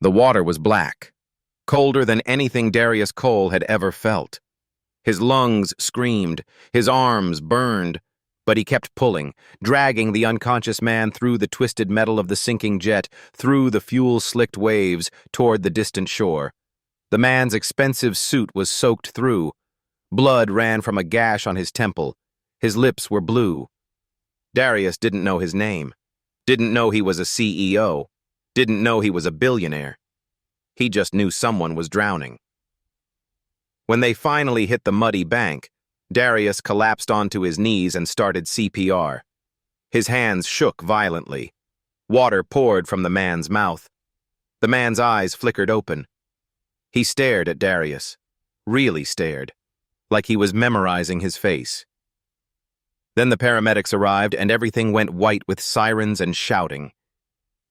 The water was black, colder than anything Darius Cole had ever felt. His lungs screamed, his arms burned, but he kept pulling, dragging the unconscious man through the twisted metal of the sinking jet, through the fuel-slicked waves, toward the distant shore. The man's expensive suit was soaked through. Blood ran from a gash on his temple. His lips were blue. Darius didn't know his name, didn't know he was a CEO, didn't know he was a billionaire. He just knew someone was drowning. When they finally hit the muddy bank, Darius collapsed onto his knees and started CPR. His hands shook violently. Water poured from the man's mouth. The man's eyes flickered open. He stared at Darius, really stared, like he was memorizing his face. Then the paramedics arrived and everything went white with sirens and shouting.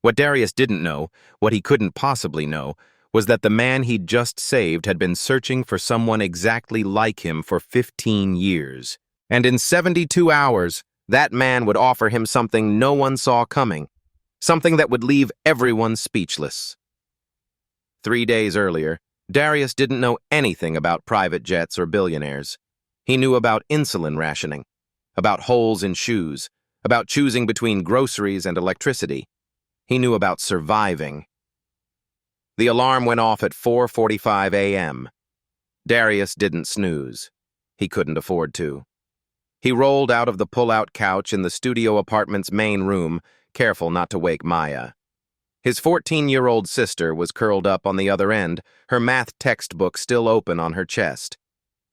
What Darius didn't know, what he couldn't possibly know, was that the man he'd just saved had been searching for someone exactly like him for 15 years. And in 72 hours, that man would offer him something no one saw coming, something that would leave everyone speechless. 3 days earlier, Darius didn't know anything about private jets or billionaires. He knew about insulin rationing, about holes in shoes, about choosing between groceries and electricity. He knew about surviving. The alarm went off at 4:45 a.m. Darius didn't snooze. He couldn't afford to. He rolled out of the pull-out couch in the studio apartment's main room, careful not to wake Maya. His 14-year-old sister was curled up on the other end, her math textbook still open on her chest.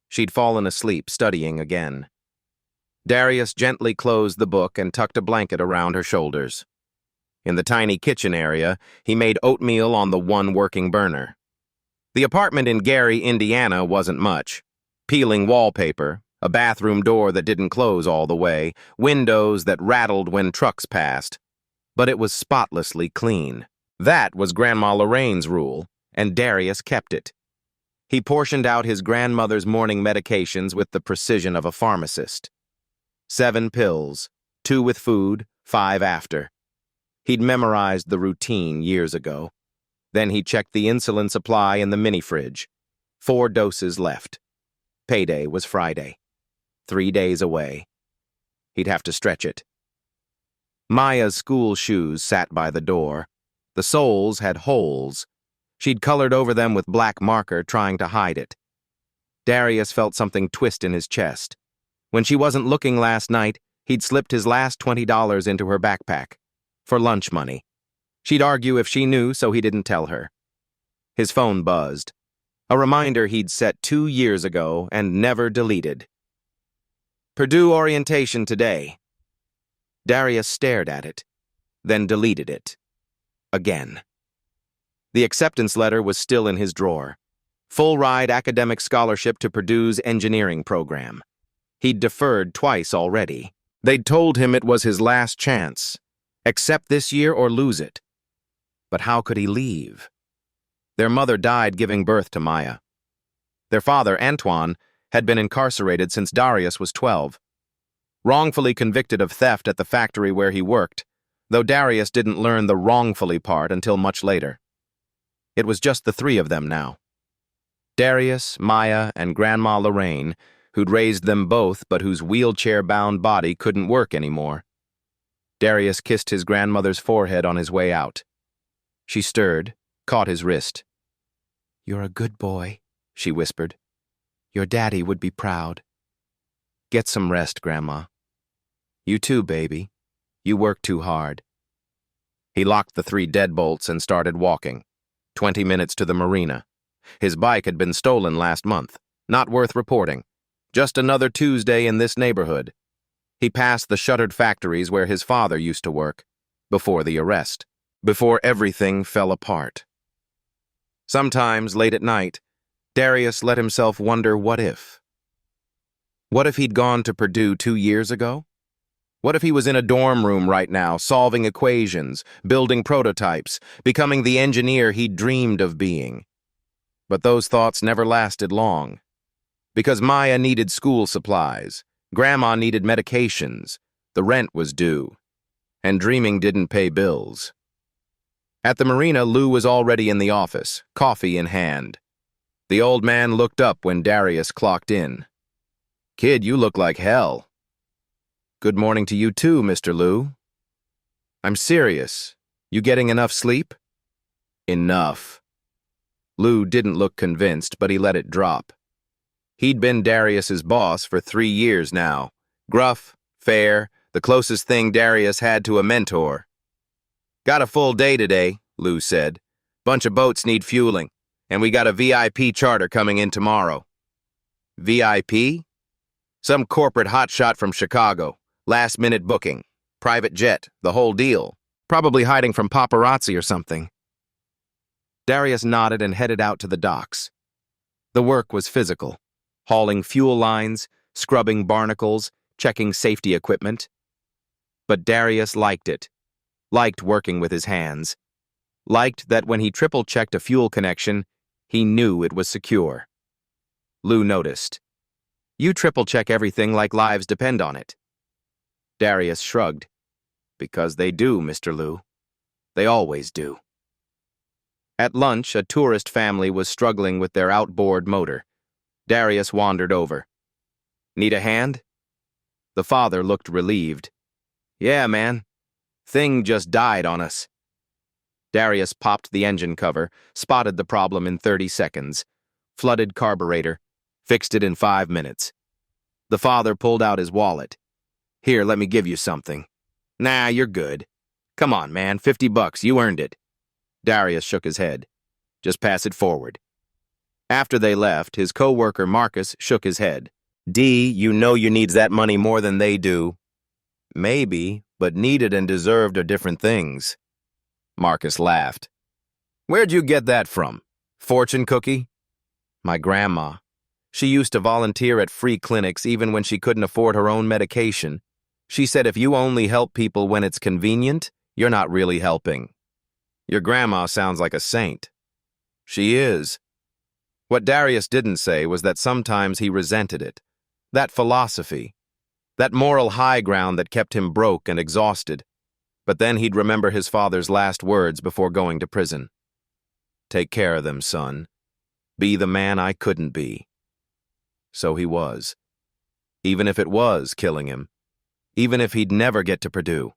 She'd fallen asleep, studying again. Darius gently closed the book and tucked a blanket around her shoulders. In the tiny kitchen area, he made oatmeal on the one working burner. The apartment in Gary, Indiana wasn't much. Peeling wallpaper, a bathroom door that didn't close all the way, windows that rattled when trucks passed. But it was spotlessly clean. That was Grandma Lorraine's rule, and Darius kept it. He portioned out his grandmother's morning medications with the precision of a pharmacist. 7 pills, 2 with food, 5 after. He'd memorized the routine years ago. Then he checked the insulin supply in the mini-fridge. 4 doses left. Payday was Friday. 3 days away. He'd have to stretch it. Maya's school shoes sat by the door. The soles had holes. She'd colored over them with black marker, trying to hide it. Darius felt something twist in his chest. When she wasn't looking last night, he'd slipped his last $20 into her backpack. For lunch money. She'd argue if she knew, so he didn't tell her. His phone buzzed. A reminder he'd set 2 years ago and never deleted. Purdue orientation today. Darius stared at it, then deleted it. Again. The acceptance letter was still in his drawer. Full-ride academic scholarship to Purdue's engineering program. He'd deferred twice already. They'd told him it was his last chance. Accept this year or lose it. But how could he leave? Their mother died giving birth to Maya. Their father, Antoine, had been incarcerated since Darius was 12. Wrongfully convicted of theft at the factory where he worked, though Darius didn't learn the wrongfully part until much later. It was just the 3 of them now. Darius, Maya, and Grandma Lorraine, who'd raised them both but whose wheelchair-bound body couldn't work anymore. Darius kissed his grandmother's forehead on his way out. She stirred, caught his wrist. "You're a good boy," she whispered. "Your daddy would be proud. Get some rest, Grandma. You too, baby. You work too hard." He locked the 3 deadbolts and started walking. 20 minutes to the marina. His bike had been stolen last month. Not worth reporting. Just another Tuesday in this neighborhood. He passed the shuttered factories where his father used to work, before the arrest, before everything fell apart. Sometimes, late at night, Darius let himself wonder what if. What if he'd gone to Purdue 2 years ago? What if he was in a dorm room right now, solving equations, building prototypes, becoming the engineer he'd dreamed of being? But those thoughts never lasted long. Because Maya needed school supplies, Grandma needed medications, the rent was due, and dreaming didn't pay bills. At the marina, Lou was already in the office, coffee in hand. The old man looked up when Darius clocked in. "Kid, you look like hell." "Good morning to you too, Mr. Lou." "I'm serious. You getting enough sleep?" "Enough." Lou didn't look convinced, but he let it drop. He'd been Darius's boss for 3 years now. Gruff, fair, the closest thing Darius had to a mentor. "Got a full day today," Lou said. "Bunch of boats need fueling, and we got a VIP charter coming in tomorrow." "VIP?" "Some corporate hotshot from Chicago. Last-minute booking. Private jet, the whole deal. Probably hiding from paparazzi or something." Darius nodded and headed out to the docks. The work was physical. Hauling fuel lines, scrubbing barnacles, checking safety equipment. But Darius liked it. Liked working with his hands. Liked that when he triple-checked a fuel connection, he knew it was secure. Lou noticed. "You triple-check everything like lives depend on it." Darius shrugged. "Because they do, Mr. Lou. They always do." At lunch, a tourist family was struggling with their outboard motor. Darius wandered over. "Need a hand?" The father looked relieved. "Yeah, man. Thing just died on us." Darius popped the engine cover, spotted the problem in 30 seconds. Flooded carburetor. Fixed it in 5 minutes. The father pulled out his wallet. "Here, let me give you something." "Nah, you're good." "Come on, man, $50, you earned it." Darius shook his head. "Just pass it forward." After they left, his co-worker Marcus shook his head. "D, you know you needs that money more than they do." "Maybe, but needed and deserved are different things." Marcus laughed. "Where'd you get that from? Fortune cookie?" "My grandma. She used to volunteer at free clinics even when she couldn't afford her own medication. She said if you only help people when it's convenient, you're not really helping." "Your grandma sounds like a saint." "She is." What Darius didn't say was that sometimes he resented it. That philosophy. That moral high ground that kept him broke and exhausted. But then he'd remember his father's last words before going to prison. "Take care of them, son. Be the man I couldn't be." So he was. Even if it was killing him. Even if he'd never get to Purdue.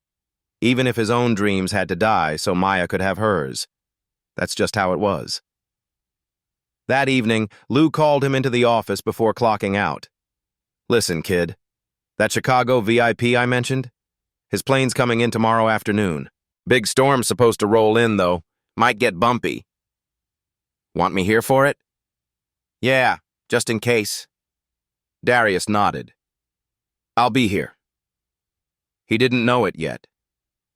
Even if his own dreams had to die so Maya could have hers. That's just how it was. That evening, Lou called him into the office before clocking out. "Listen, kid. That Chicago VIP I mentioned? His plane's coming in tomorrow afternoon. Big storm's supposed to roll in, though. Might get bumpy." "Want me here for it?" "Yeah, just in case." Darius nodded. "I'll be here." He didn't know it yet,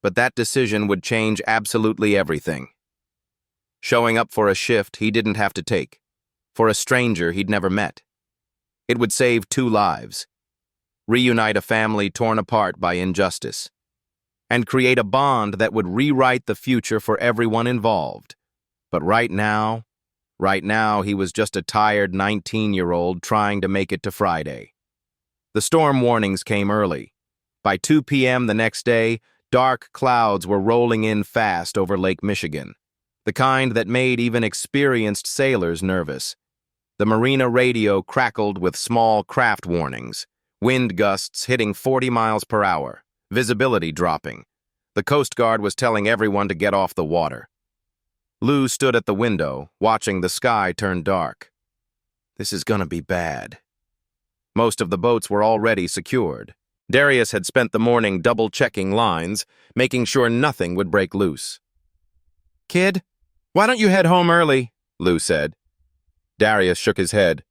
but that decision would change absolutely everything. Showing up for a shift he didn't have to take, for a stranger he'd never met. It would save 2 lives, reunite a family torn apart by injustice, and create a bond that would rewrite the future for everyone involved. But right now he was just a tired 19-year-old trying to make it to Friday. The storm warnings came early. By 2 p.m. the next day, dark clouds were rolling in fast over Lake Michigan, the kind that made even experienced sailors nervous. The marina radio crackled with small craft warnings, wind gusts hitting 40 miles per hour, visibility dropping. The Coast Guard was telling everyone to get off the water. Lou stood at the window, watching the sky turn dark. This is gonna be bad. Most of the boats were already secured. Darius had spent the morning double-checking lines, making sure nothing would break loose. "Kid, why don't you head home early?" Lou said. Darius shook his head.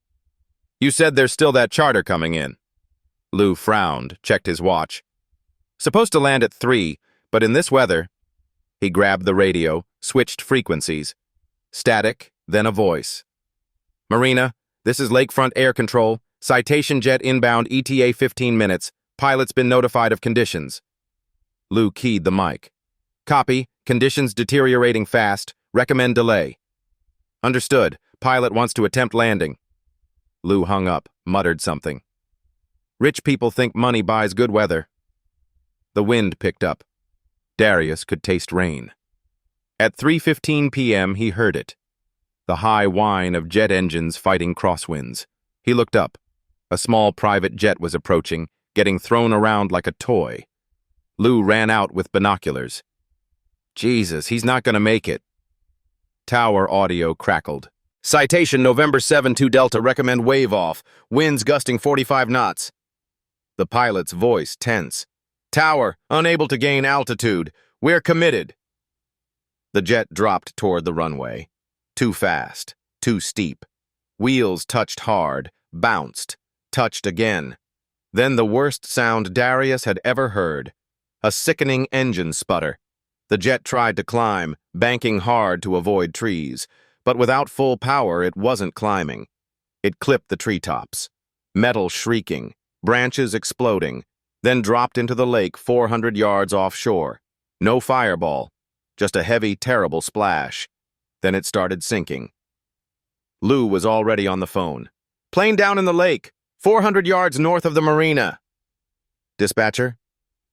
"You said there's still that charter coming in." Lou frowned, checked his watch. "Supposed to land at 3, but in this weather..." He grabbed the radio, switched frequencies. Static, then a voice. "Marina, this is Lakefront Air Control. Citation jet inbound ETA 15 minutes. Pilot's been notified of conditions." Lou keyed the mic. "Copy. Conditions deteriorating fast. Recommend delay." "Understood. Pilot wants to attempt landing." Lou hung up, muttered something. "Rich people think money buys good weather." The wind picked up. Darius could taste rain. At 3:15 p.m., he heard it. The high whine of jet engines fighting crosswinds. He looked up. A small private jet was approaching, getting thrown around like a toy. Lou ran out with binoculars. Jesus, he's not going to make it. Tower audio crackled. Citation November 7-2 Delta, recommend wave off. Winds gusting 45 knots. The pilot's voice tense. Tower, unable to gain altitude. We're committed. The jet dropped toward the runway. Too fast, too steep. Wheels touched hard, bounced, touched again. Then the worst sound Darius had ever heard. A sickening engine sputter. The jet tried to climb, banking hard to avoid trees. But without full power, it wasn't climbing. It clipped the treetops. Metal shrieking, branches exploding, then dropped into the lake 400 yards offshore. No fireball, just a heavy, terrible splash. Then it started sinking. Lou was already on the phone. Plane down in the lake, 400 yards north of the marina. Dispatcher?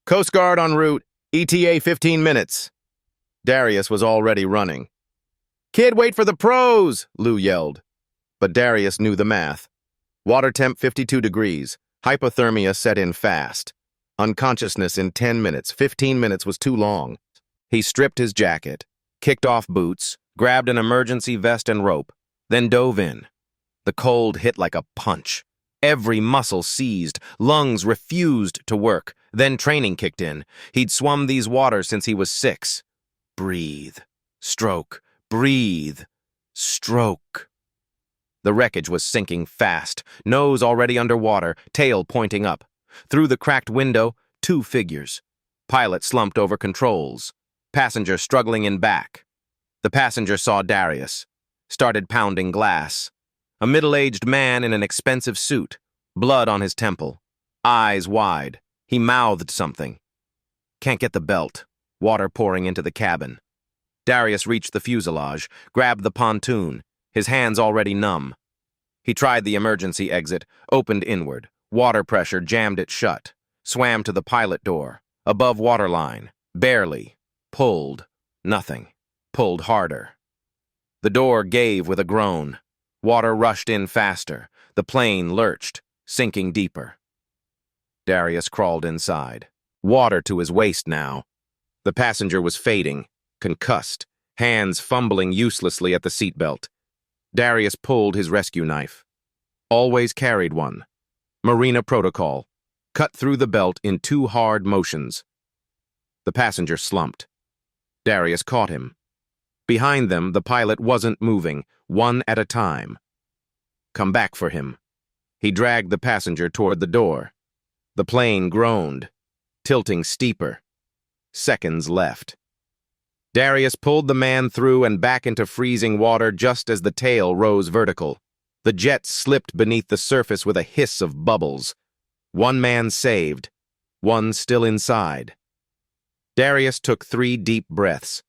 Coast Guard en route, ETA 15 minutes. Darius was already running. Kid, wait for the pros, Lou yelled. But Darius knew the math. Water temp 52 degrees. Hypothermia set in fast. Unconsciousness in 10 minutes. 15 minutes was too long. He stripped his jacket, kicked off boots, grabbed an emergency vest and rope, then dove in. The cold hit like a punch. Every muscle seized, lungs refused to work. Then training kicked in. He'd swum these waters since he was 6. Breathe. Stroke. Breathe. Stroke. The wreckage was sinking fast, nose already underwater, tail pointing up. Through the cracked window, 2 figures. Pilot slumped over controls. Passenger struggling in back. The passenger saw Darius. Started pounding glass. A middle-aged man in an expensive suit. Blood on his temple. Eyes wide. He mouthed something. Can't get the belt. Water pouring into the cabin. Darius reached the fuselage, grabbed the pontoon, his hands already numb. He tried the emergency exit, opened inward. Water pressure jammed it shut. Swam to the pilot door. Above waterline. Barely. Pulled. Nothing. Pulled harder. The door gave with a groan. Water rushed in faster. The plane lurched, sinking deeper. Darius crawled inside. Water to his waist now. The passenger was fading, concussed, hands fumbling uselessly at the seatbelt. Darius pulled his rescue knife. Always carried one. Marina protocol. Cut through the belt in 2 hard motions. The passenger slumped. Darius caught him. Behind them, the pilot wasn't moving, one at a time. Come back for him. He dragged the passenger toward the door. The plane groaned, tilting steeper. Seconds left. Darius pulled the man through and back into freezing water just as the tail rose vertical. The jet slipped beneath the surface with a hiss of bubbles. 1 man saved, 1 still inside. Darius took 3 deep breaths.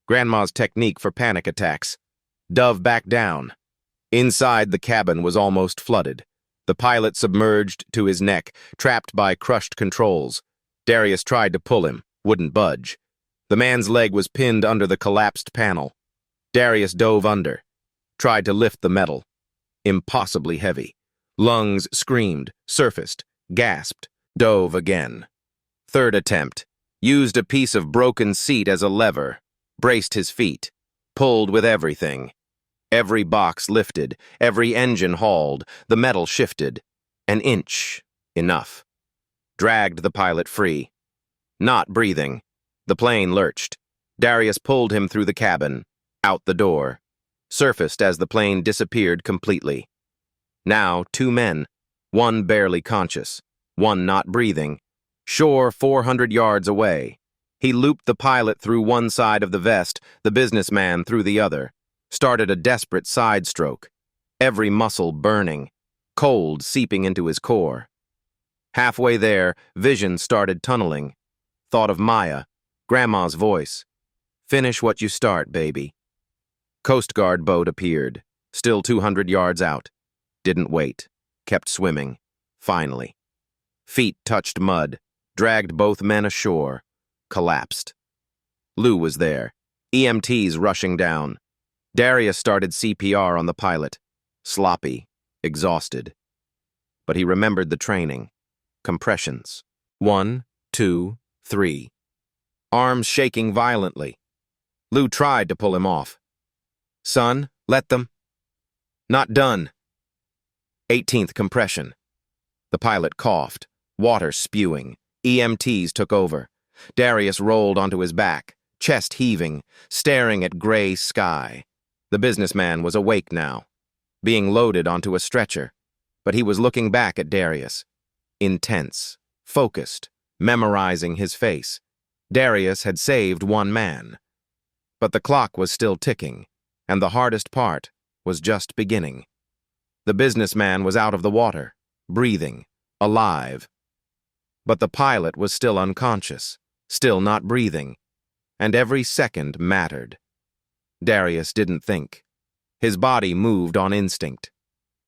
Grandma's technique for panic attacks. Dove back down. Inside, the cabin was almost flooded. The pilot submerged to his neck, trapped by crushed controls. Darius tried to pull him, wouldn't budge. The man's leg was pinned under the collapsed panel. Darius dove under, tried to lift the metal. Impossibly heavy. Lungs screamed, surfaced, gasped, dove again. 3rd attempt. Used a piece of broken seat as a lever. Braced his feet. Pulled with everything. Every box lifted, every engine hauled, the metal shifted. An inch. Enough. Dragged the pilot free. Not breathing. The plane lurched. Darius pulled him through the cabin, out the door. Surfaced as the plane disappeared completely. Now 2 men, 1 barely conscious, 1 not breathing. Shore 400 yards away. He looped the pilot through one side of the vest, the businessman through the other. Started a desperate side stroke. Every muscle burning. Cold seeping into his core. Halfway there, vision started tunneling. Thought of Maya, Grandma's voice. Finish what you start, baby. Coast Guard boat appeared, still 200 yards out. Didn't wait. Kept swimming. Finally. Feet touched mud, dragged both men ashore. Collapsed. Lou was there, EMTs rushing down. Darius started CPR on the pilot. Sloppy, exhausted. But he remembered the training. Compressions. 1, 2, 3. Arms shaking violently. Lou tried to pull him off. Son, let them. Not done. 18th compression. The pilot coughed, water spewing. EMTs took over. Darius rolled onto his back, chest heaving, staring at gray sky. The businessman was awake now, being loaded onto a stretcher, but he was looking back at Darius. Intense, focused, memorizing his face. Darius had saved one man. But the clock was still ticking, and the hardest part was just beginning. The businessman was out of the water, breathing, alive. But the pilot was still unconscious, still not breathing, and every second mattered. Darius didn't think. His body moved on instinct.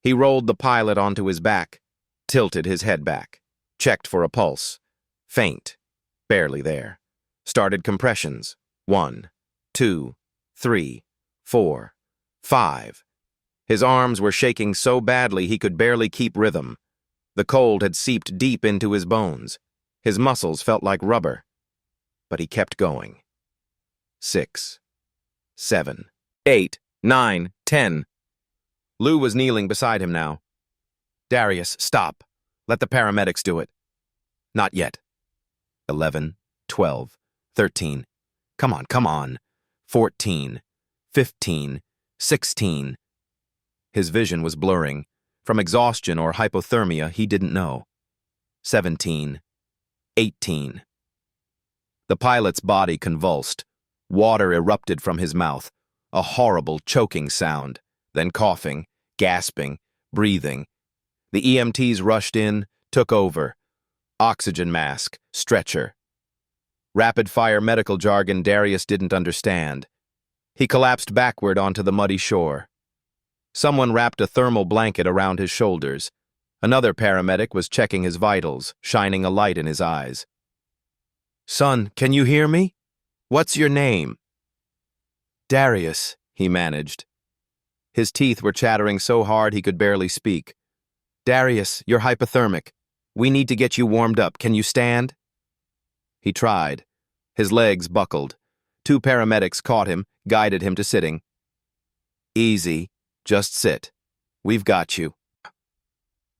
He rolled the pilot onto his back, tilted his head back, checked for a pulse. Faint, barely there. Started compressions. 1, 2, 3, 4, 5. His arms were shaking so badly he could barely keep rhythm. The cold had seeped deep into his bones. His muscles felt like rubber. But he kept going. 6, 7, 8, 9, 10. Lou was kneeling beside him now. Darius, stop. Let the paramedics do it. Not yet. 11, 12, 13. Come on. 14, 15, 16. His vision was blurring. From exhaustion or hypothermia, he didn't know. 17, 18. The pilot's body convulsed. Water erupted from his mouth, a horrible choking sound, then coughing, gasping, breathing. The EMTs rushed in, took over. Oxygen mask, stretcher. Rapid-fire medical jargon Darius didn't understand. He collapsed backward onto the muddy shore. Someone wrapped a thermal blanket around his shoulders. Another paramedic was checking his vitals, shining a light in his eyes. Son, can you hear me? What's your name? Darius, he managed. His teeth were chattering so hard he could barely speak. Darius, you're hypothermic. We need to get you warmed up. Can you stand? He tried. His legs buckled. 2 paramedics caught him, guided him to sitting. Easy. Just sit. We've got you.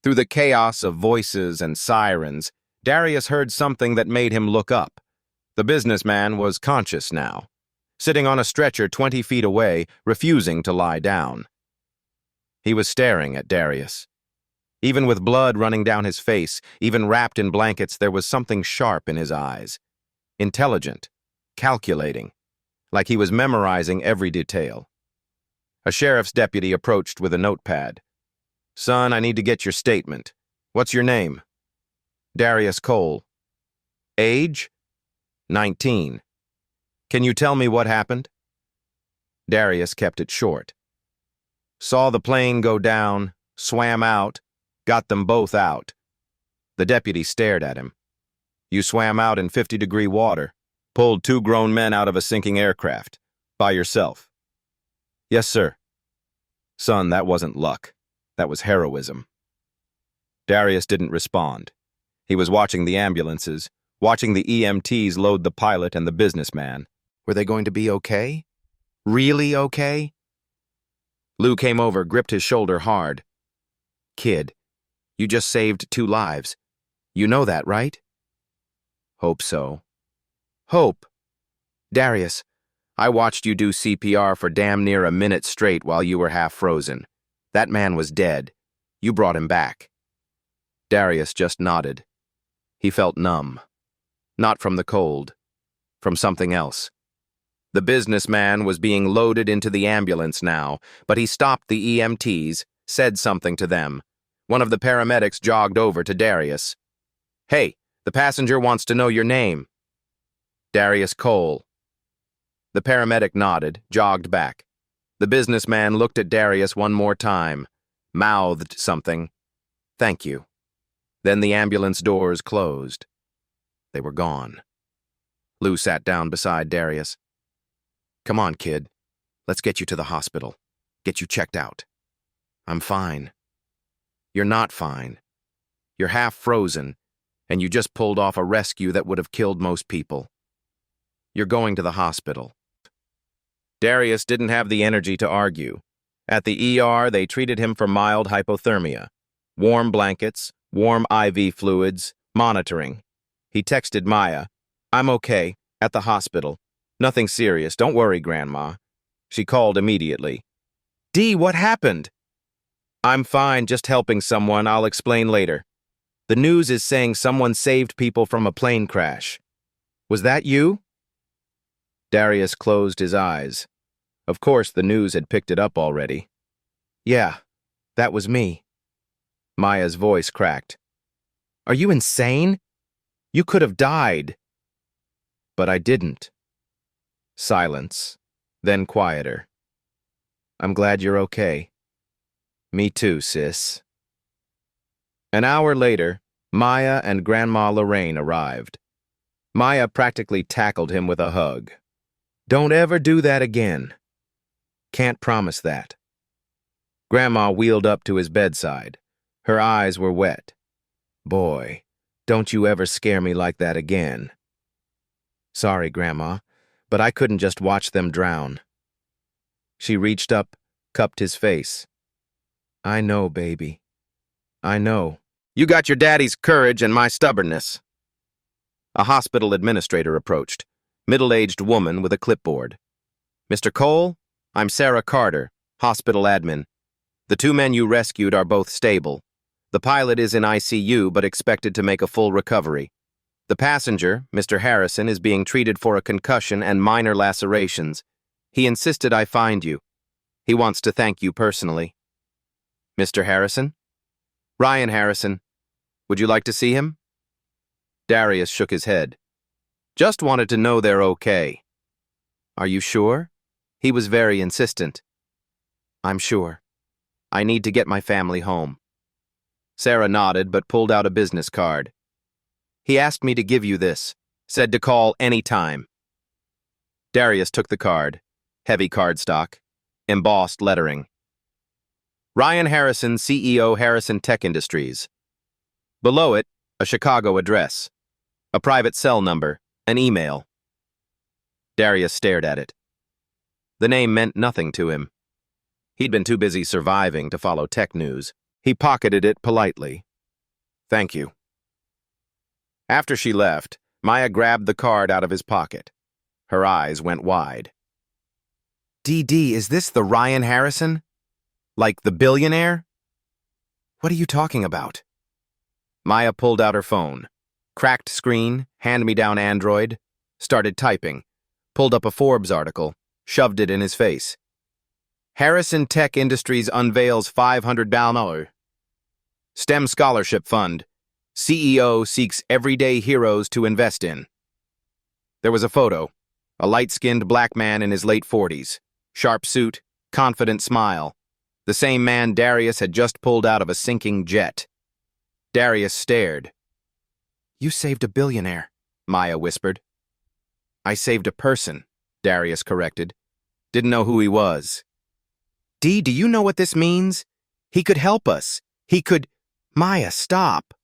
Through the chaos of voices and sirens, Darius heard something that made him look up. The businessman was conscious now, sitting on a stretcher 20 feet away, refusing to lie down. He was staring at Darius. Even with blood running down his face, even wrapped in blankets, there was something sharp in his eyes. Intelligent, calculating, like he was memorizing every detail. A sheriff's deputy approached with a notepad. Son, I need to get your statement. What's your name? Darius Cole. Age? 19. Can you tell me what happened? Darius kept it short. Saw the plane go down, swam out, got them both out. The deputy stared at him. You swam out in 50-degree water, pulled 2 grown men out of a sinking aircraft, by yourself. Yes, sir. Son, that wasn't luck. That was heroism. Darius didn't respond. He was watching the ambulances, watching the EMTs load the pilot and the businessman. Were they going to be okay? Really okay? Lou came over, gripped his shoulder hard. Kid, you just saved 2 lives. You know that, right? Hope so. Hope. Darius, I watched you do CPR for damn near a minute straight while you were half frozen. That man was dead. You brought him back. Darius just nodded. He felt numb. Not from the cold. From something else. The businessman was being loaded into the ambulance now, but he stopped the EMTs, said something to them. One of the paramedics jogged over to Darius. Hey, the passenger wants to know your name. Darius Cole. The paramedic nodded, jogged back. The businessman looked at Darius one more time, mouthed something. Thank you. Then the ambulance doors closed. They were gone. Lou sat down beside Darius. Come on, kid. Let's get you to the hospital. Get you checked out. I'm fine. You're not fine. You're half frozen, and you just pulled off a rescue that would have killed most people. You're going to the hospital. Darius didn't have the energy to argue. At the ER, they treated him for mild hypothermia. Warm blankets, warm IV fluids, monitoring. He texted Maya, "I'm okay, at the hospital. Nothing serious, don't worry, Grandma." She called immediately. "Dee, what happened?" "I'm fine, just helping someone, I'll explain later. The news is saying someone saved people from a plane crash. Was that you?" Darius closed his eyes. Of course, the news had picked it up already. "Yeah, that was me." Maya's voice cracked. "Are you insane? You could have died." "But I didn't." Silence, then quieter. "I'm glad you're okay." "Me too, sis." An hour later, Maya and Grandma Lorraine arrived. Maya practically tackled him with a hug. "Don't ever do that again." "Can't promise that." Grandma wheeled up to his bedside. Her eyes were wet. "Boy, don't you ever scare me like that again." "Sorry, Grandma, but I couldn't just watch them drown." She reached up, cupped his face. "I know, baby. I know. You got your daddy's courage and my stubbornness." A hospital administrator approached, middle-aged woman with a clipboard. "Mr. Cole, I'm Sarah Carter, hospital admin. The 2 men you rescued are both stable. The pilot is in ICU but expected to make a full recovery. The passenger, Mr. Harrison, is being treated for a concussion and minor lacerations. He insisted I find you. He wants to thank you personally." "Mr. Harrison?" "Ryan Harrison. Would you like to see him?" Darius shook his head. "Just wanted to know they're okay." "Are you sure?" He was very insistent. "I'm sure. I need to get my family home." Sarah nodded but pulled out a business card. "He asked me to give you this. Said to call any time." Darius took the card. Heavy cardstock. Embossed lettering. Ryan Harrison, CEO, Harrison Tech Industries. Below it, a Chicago address. A private cell number. An email. Darius stared at it. The name meant nothing to him. He'd been too busy surviving to follow tech news. He pocketed it politely. "Thank you." After she left, Maya grabbed the card out of his pocket. Her eyes went wide. "DD, is this the Ryan Harrison? Like the billionaire?" "What are you talking about?" Maya pulled out her phone. Cracked screen, hand-me-down Android. Started typing. Pulled up a Forbes article. Shoved it in his face. "Harrison Tech Industries unveils $500 STEM Scholarship Fund. CEO seeks everyday heroes to invest in." There was a photo. A light-skinned black man in his late 40s. Sharp suit, confident smile. The same man Darius had just pulled out of a sinking jet. Darius stared. "You saved a billionaire," Maya whispered. "I saved a person," Darius corrected. "Didn't know who he was." "Dee, do you know what this means? He could help us. He could—" "Maya, stop."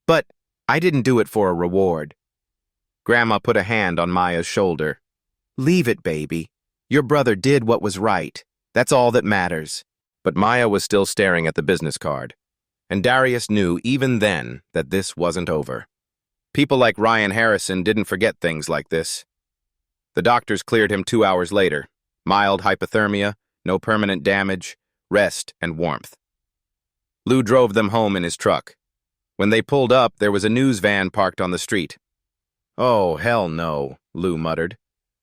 "But I didn't do it for a reward." Grandma put a hand on Maya's shoulder. "Leave it, baby. Your brother did what was right. That's all that matters." But Maya was still staring at the business card. And Darius knew even then that this wasn't over. People like Ryan Harrison didn't forget things like this. The doctors cleared him 2 hours later. Mild hypothermia, no permanent damage, rest and warmth. Lou drove them home in his truck. When they pulled up, there was a news van parked on the street. "Oh, hell no," Lou muttered.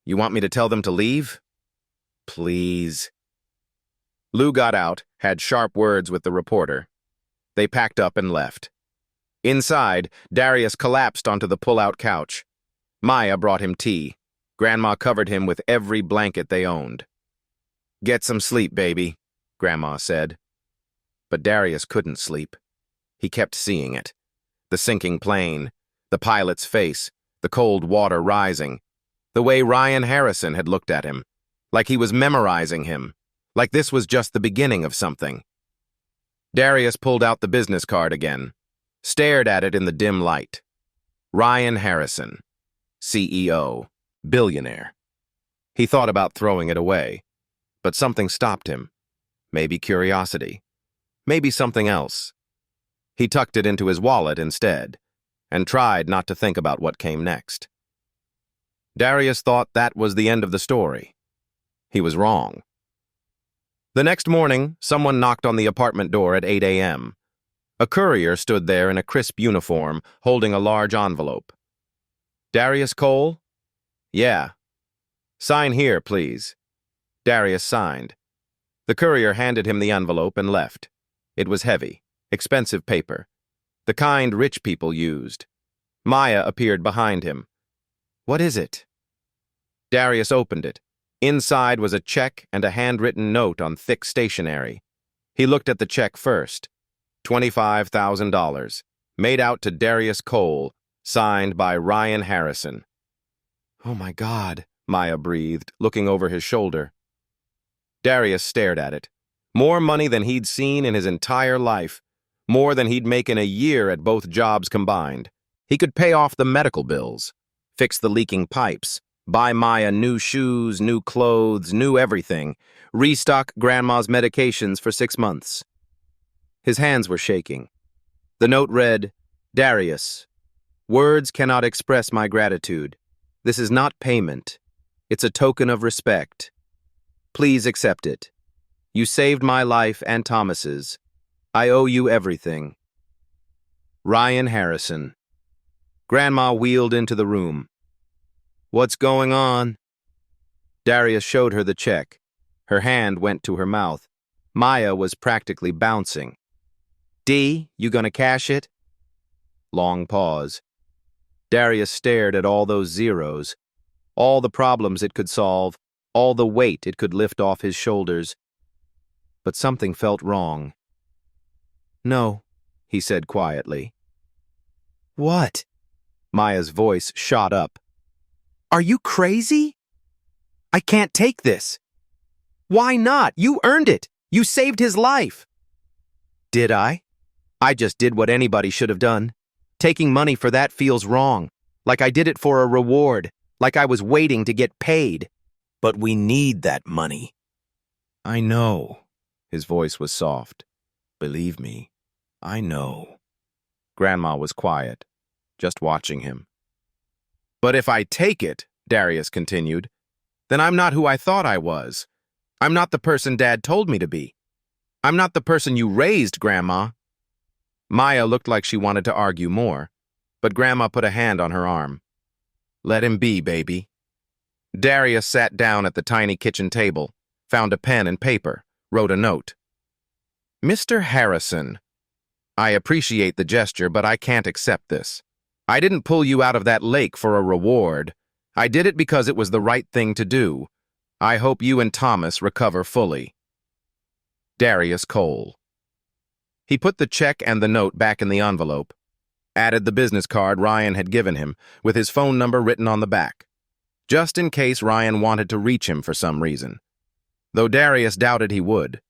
"You want me to tell them to leave?" "Please." Lou got out, had sharp words with the reporter. They packed up and left. Inside, Darius collapsed onto the pull-out couch. Maya brought him tea. Grandma covered him with every blanket they owned. "Get some sleep, baby," Grandma said. But Darius couldn't sleep. He kept seeing it. The sinking plane, the pilot's face, the cold water rising, the way Ryan Harrison had looked at him, like he was memorizing him, like this was just the beginning of something. Darius pulled out the business card again, stared at it in the dim light. Ryan Harrison, CEO, billionaire. He thought about throwing it away, but something stopped him. Maybe curiosity. Maybe something else. He tucked it into his wallet instead, and tried not to think about what came next. Darius thought that was the end of the story. He was wrong. The next morning, someone knocked on the apartment door at 8 a.m. A courier stood there in a crisp uniform, holding a large envelope. Darius Cole? Yeah. Sign here, please. Darius signed. The courier handed him the envelope and left. It was heavy, expensive paper, the kind rich people used. Maya appeared behind him. What is it? Darius opened it. Inside was a check and a handwritten note on thick stationery. He looked at the check first. $25,000, made out to Darius Cole, signed by Ryan Harrison. Oh my God, Maya breathed, looking over his shoulder. Darius stared at it. More money than he'd seen in his entire life. More than he'd make in a year at both jobs combined. He could pay off the medical bills, fix the leaking pipes, buy Maya new shoes, new clothes, new everything, restock Grandma's medications for 6 months. His hands were shaking. The note read, Darius, words cannot express my gratitude. This is not payment. It's a token of respect. Please accept it. You saved my life and Thomas's. I owe you everything. Ryan Harrison. Grandma wheeled into the room. What's going on? Darius showed her the check. Her hand went to her mouth. Maya was practically bouncing. D, you gonna cash it? Long pause. Darius stared at all those zeros, all the problems it could solve, all the weight it could lift off his shoulders. But something felt wrong. No, he said quietly. What? Maya's voice shot up. Are you crazy? I can't take this. Why not? You earned it. You saved his life. Did I? I just did what anybody should have done. Taking money for that feels wrong, like I did it for a reward, like I was waiting to get paid. But we need that money. I know. His voice was soft. Believe me, I know. Grandma was quiet, just watching him. But if I take it, Darius continued, then I'm not who I thought I was. I'm not the person Dad told me to be. I'm not the person you raised, Grandma. Maya looked like she wanted to argue more, but Grandma put a hand on her arm. Let him be, baby. Darius sat down at the tiny kitchen table, found a pen and paper, wrote a note. Mr. Harrison, I appreciate the gesture, but I can't accept this. I didn't pull you out of that lake for a reward. I did it because it was the right thing to do. I hope you and Thomas recover fully. Darius Cole. He put the check and the note back in the envelope, added the business card Ryan had given him, with his phone number written on the back, just in case Ryan wanted to reach him for some reason, though Darius doubted he would.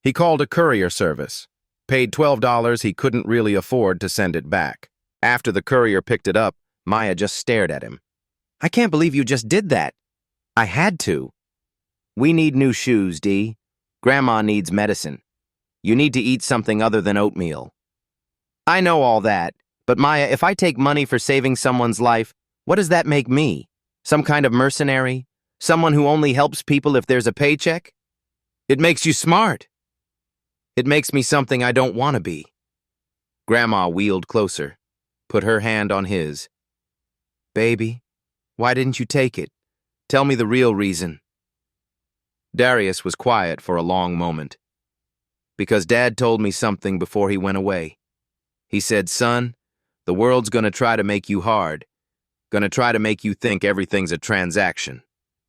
He called a courier service, paid $12 he couldn't really afford to send it back. After the courier picked it up, Maya just stared at him. I can't believe you just did that. I had to. We need new shoes, Dee. Grandma needs medicine. You need to eat something other than oatmeal. I know all that, but Maya, if I take money for saving someone's life, what does that make me? Some kind of mercenary? Someone who only helps people if there's a paycheck? It makes you smart. It makes me something I don't want to be. Grandma wheeled closer, put her hand on his. Baby, why didn't you take it? Tell me the real reason. Darius was quiet for a long moment. Because Dad told me something before he went away. He said, son, the world's gonna try to make you hard. Gonna try to make you think everything's a transaction.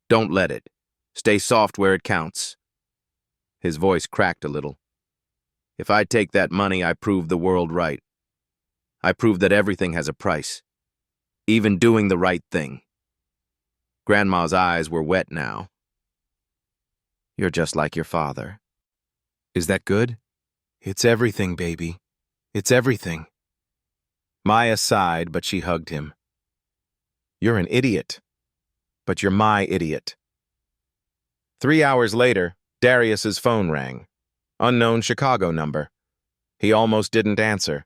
Don't let it. Stay soft where it counts. His voice cracked a little. If I take that money, I prove the world right. I prove that everything has a price. Even doing the right thing. Grandma's eyes were wet now. You're just like your father. Is that good? It's everything, baby. It's everything. Maya sighed, but she hugged him. You're an idiot. But you're my idiot. 3 hours later, Darius's phone rang. Unknown Chicago number. He almost didn't answer,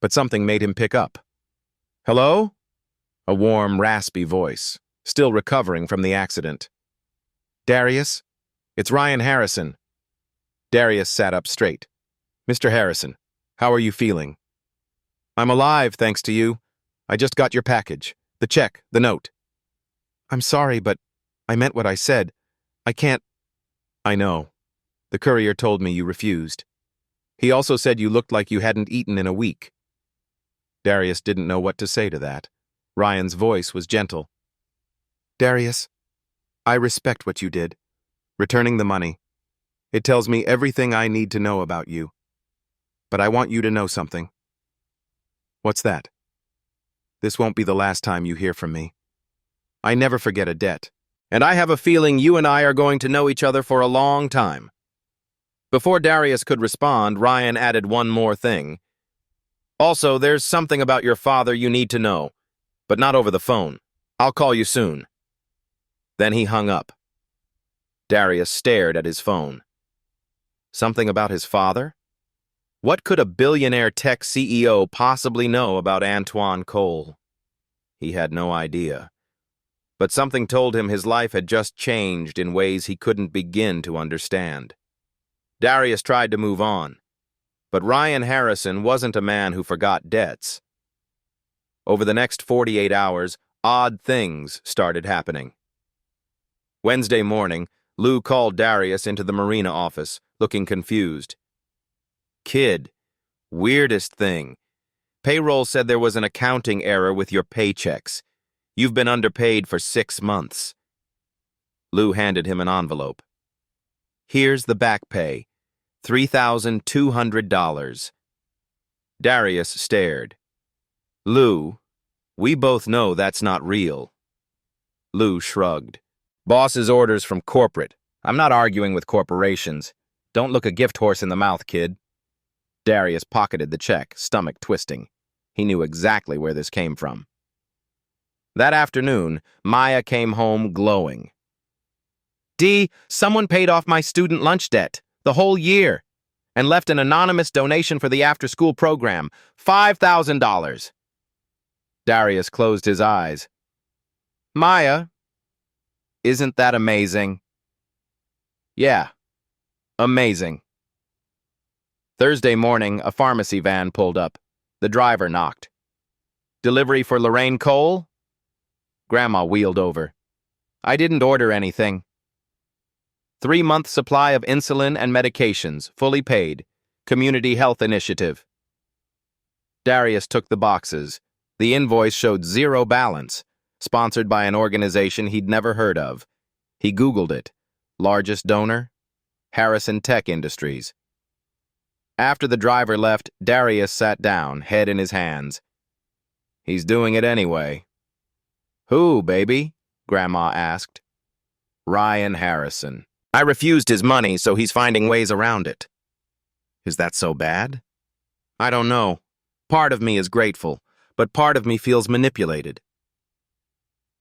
but something made him pick up. Hello? A warm, raspy voice, still recovering from the accident. Darius? It's Ryan Harrison. Darius sat up straight. Mr. Harrison, how are you feeling? I'm alive, thanks to you. I just got your package. The check, the note. I'm sorry, but I meant what I said. I can't... I know. The courier told me you refused. He also said you looked like you hadn't eaten in a week. Darius didn't know what to say to that. Ryan's voice was gentle. Darius, I respect what you did. Returning the money. It tells me everything I need to know about you. But I want you to know something. What's that? This won't be the last time you hear from me. I never forget a debt. And I have a feeling you and I are going to know each other for a long time. Before Darius could respond, Ryan added one more thing. Also, there's something about your father you need to know, but not over the phone. I'll call you soon. Then he hung up. Darius stared at his phone. Something about his father? What could a billionaire tech CEO possibly know about Antoine Cole? He had no idea. But something told him his life had just changed in ways he couldn't begin to understand. Darius tried to move on, but Ryan Harrison wasn't a man who forgot debts. Over the next 48 hours, odd things started happening. Wednesday morning, Lou called Darius into the marina office, looking confused. Kid, weirdest thing. Payroll said there was an accounting error with your paychecks. You've been underpaid for 6 months. Lou handed him an envelope. Here's the back pay, $3,200. Darius stared. Lou, we both know that's not real. Lou shrugged. Boss's orders from corporate. I'm not arguing with corporations. Don't look a gift horse in the mouth, kid. Darius pocketed the check, stomach twisting. He knew exactly where this came from. That afternoon, Maya came home glowing. Dee, someone paid off my student lunch debt, the whole year, and left an anonymous donation for the after-school program, $5,000. Darius closed his eyes. Maya, isn't that amazing? Yeah, amazing. Thursday morning, a pharmacy van pulled up. The driver knocked. Delivery for Lorraine Cole? Grandma wheeled over. I didn't order anything. 3-month supply of insulin and medications, fully paid. Community Health Initiative. Darius took the boxes. The invoice showed zero balance, sponsored by an organization he'd never heard of. He Googled it. Largest donor? Harrison Tech Industries. After the driver left, Darius sat down, head in his hands. He's doing it anyway. Who, baby? Grandma asked. Ryan Harrison. I refused his money, so he's finding ways around it. Is that so bad? I don't know. Part of me is grateful, but part of me feels manipulated.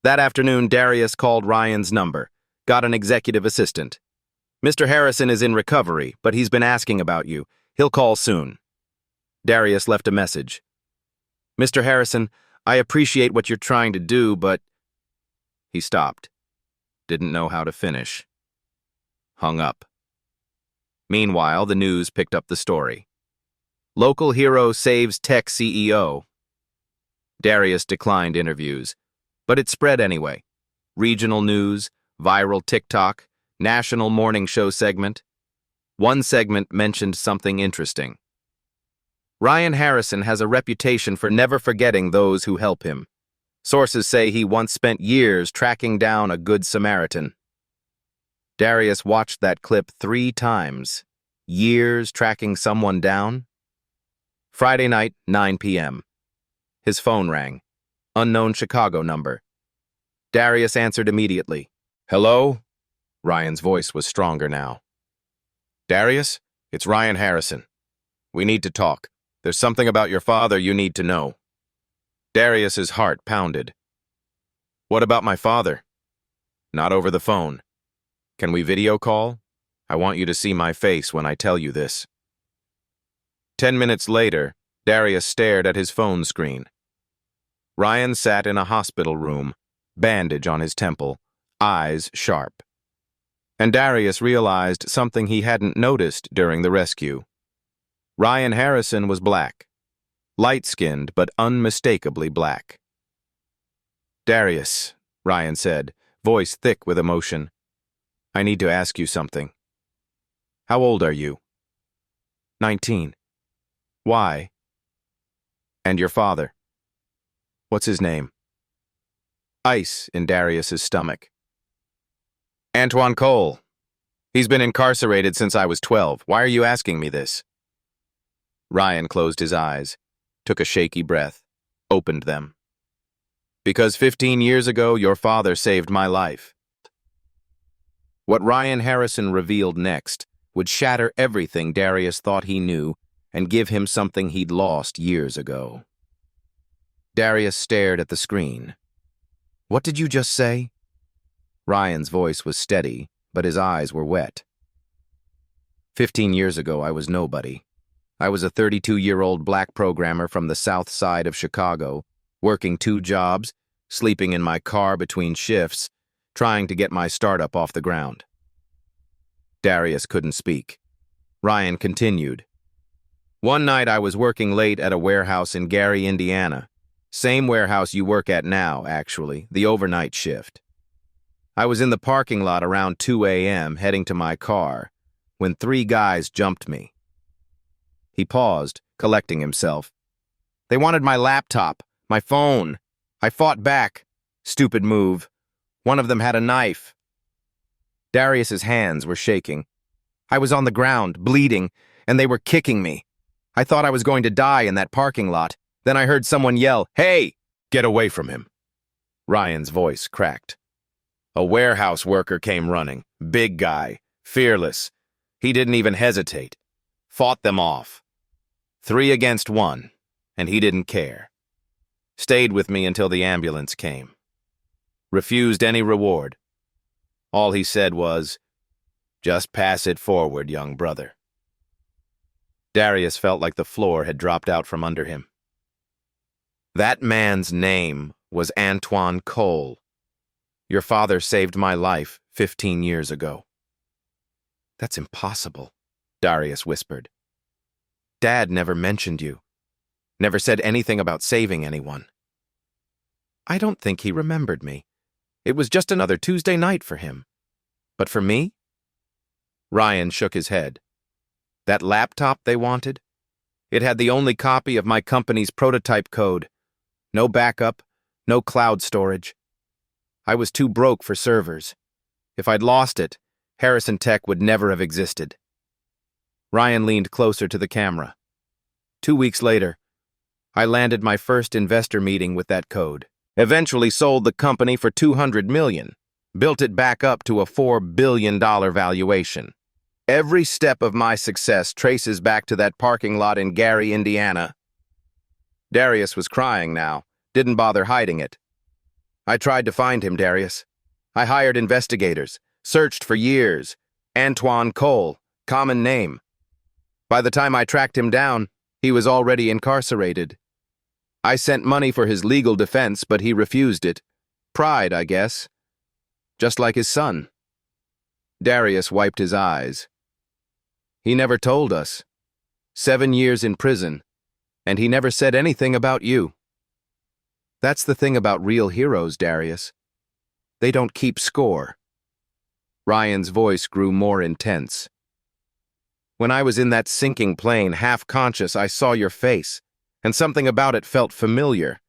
That afternoon, Darius called Ryan's number, got an executive assistant. Mr. Harrison is in recovery, but he's been asking about you. He'll call soon. Darius left a message. Mr. Harrison, I appreciate what you're trying to do, but... He stopped. Didn't know how to finish. Hung up. Meanwhile, the news picked up the story. Local hero saves tech CEO. Darius declined interviews, but it spread anyway. Regional news, viral TikTok, national morning show segment. One segment mentioned something interesting. Ryan Harrison has a reputation for never forgetting those who help him. Sources say he once spent years tracking down a good Samaritan. Darius watched that clip 3 times. Years tracking someone down? Friday night, 9 p.m. His phone rang. Unknown Chicago number. Darius answered immediately. Hello? Ryan's voice was stronger now. Darius, it's Ryan Harrison. We need to talk. There's something about your father you need to know. Darius's heart pounded. What about my father? Not over the phone. Can we video call? I want you to see my face when I tell you this. 10 minutes later, Darius stared at his phone screen. Ryan sat in a hospital room, bandage on his temple, eyes sharp. And Darius realized something he hadn't noticed during the rescue. Ryan Harrison was black, light-skinned but unmistakably black. Darius, Ryan said, voice thick with emotion. I need to ask you something. How old are you? 19. Why? And your father? What's his name? Ice in Darius's stomach. Antoine Cole. He's been incarcerated since I was 12. Why are you asking me this? Ryan closed his eyes, took a shaky breath, opened them. Because 15 years ago, your father saved my life. What Ryan Harrison revealed next would shatter everything Darius thought he knew and give him something he'd lost years ago. Darius stared at the screen. What did you just say? Ryan's voice was steady, but his eyes were wet. 15 years ago, I was nobody. I was a 32-year-old black programmer from the south side of Chicago, working 2 jobs, sleeping in my car between shifts, trying to get my startup off the ground. Darius couldn't speak. Ryan continued. One night I was working late at a warehouse in Gary, Indiana. Same warehouse you work at now, actually, the overnight shift. I was in the parking lot around 2 a.m. heading to my car when 3 guys jumped me. He paused, collecting himself. They wanted my laptop, my phone. I fought back. Stupid move. One of them had a knife. Darius's hands were shaking. I was on the ground, bleeding, and they were kicking me. I thought I was going to die in that parking lot. Then I heard someone yell, "Hey, get away from him." Ryan's voice cracked. A warehouse worker came running, big guy, fearless. He didn't even hesitate. Fought them off. 3 against 1, and he didn't care. Stayed with me until the ambulance came. Refused any reward. All he said was, "Just pass it forward, young brother." Darius felt like the floor had dropped out from under him. That man's name was Antoine Cole. Your father saved my life 15 years ago. That's impossible, Darius whispered. Dad never mentioned you. Never said anything about saving anyone. I don't think he remembered me. It was just another Tuesday night for him. But for me? Ryan shook his head. That laptop they wanted? It had the only copy of my company's prototype code. No backup, no cloud storage. I was too broke for servers. If I'd lost it, Harrison Tech would never have existed. Ryan leaned closer to the camera. 2 weeks later, I landed my first investor meeting with that code. Eventually sold the company for $200 million. Built it back up to a $4 billion valuation. Every step of my success traces back to that parking lot in Gary, Indiana. Darius was crying now, didn't bother hiding it. I tried to find him, Darius. I hired investigators, searched for years. Antoine Cole, common name. By the time I tracked him down, he was already incarcerated. I sent money for his legal defense, but he refused it. Pride, I guess. Just like his son. Darius wiped his eyes. He never told us. 7 years in prison, and he never said anything about you. That's the thing about real heroes, Darius. They don't keep score. Ryan's voice grew more intense. When I was in that sinking plane, half-conscious, I saw your face, and something about it felt familiar.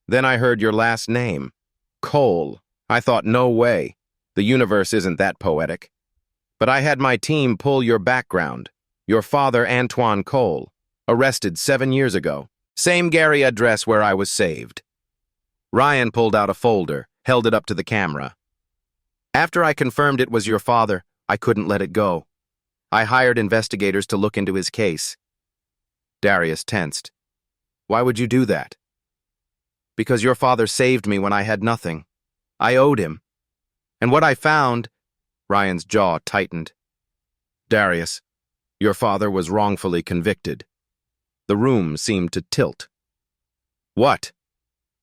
Then I heard your last name, Cole. I thought, no way. The universe isn't that poetic. But I had my team pull your background. Your father, Antoine Cole, arrested 7 years ago. Same Gary address where I was saved. Ryan pulled out a folder, held it up to the camera. After I confirmed it was your father, I couldn't let it go. I hired investigators to look into his case. Darius tensed. Why would you do that? Because your father saved me when I had nothing. I owed him. And what I found, Ryan's jaw tightened. Darius, your father was wrongfully convicted. The room seemed to tilt. What?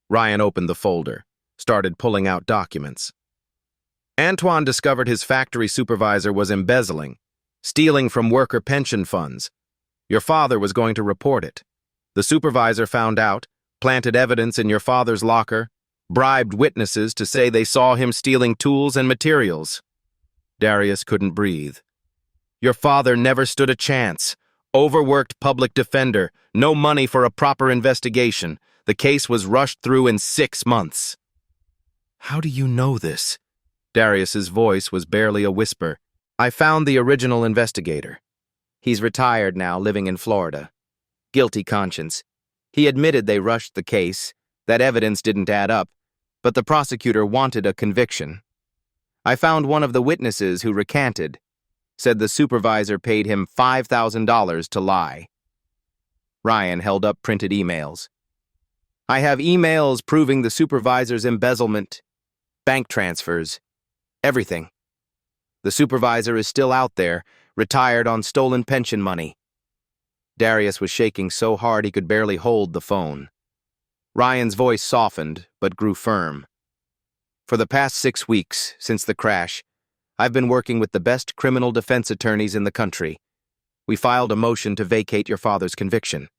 Ryan opened the folder, started pulling out documents. Antoine discovered his factory supervisor was embezzling, stealing from worker pension funds. Your father was going to report it. The supervisor found out, planted evidence in your father's locker, bribed witnesses to say they saw him stealing tools and materials. Darius couldn't breathe. Your father never stood a chance. Overworked public defender, no money for a proper investigation. The case was rushed through in 6 months. How do you know this? Darius's voice was barely a whisper. I found the original investigator. He's retired now, living in Florida. Guilty conscience. He admitted they rushed the case, that evidence didn't add up, but the prosecutor wanted a conviction. I found one of the witnesses who recanted, said the supervisor paid him $5,000 to lie. Ryan held up printed emails. I have emails proving the supervisor's embezzlement, bank transfers, everything. The supervisor is still out there, retired on stolen pension money. Darius was shaking so hard he could barely hold the phone. Ryan's voice softened, but grew firm. For the past 6 weeks, since the crash, I've been working with the best criminal defense attorneys in the country. We filed a motion to vacate your father's conviction.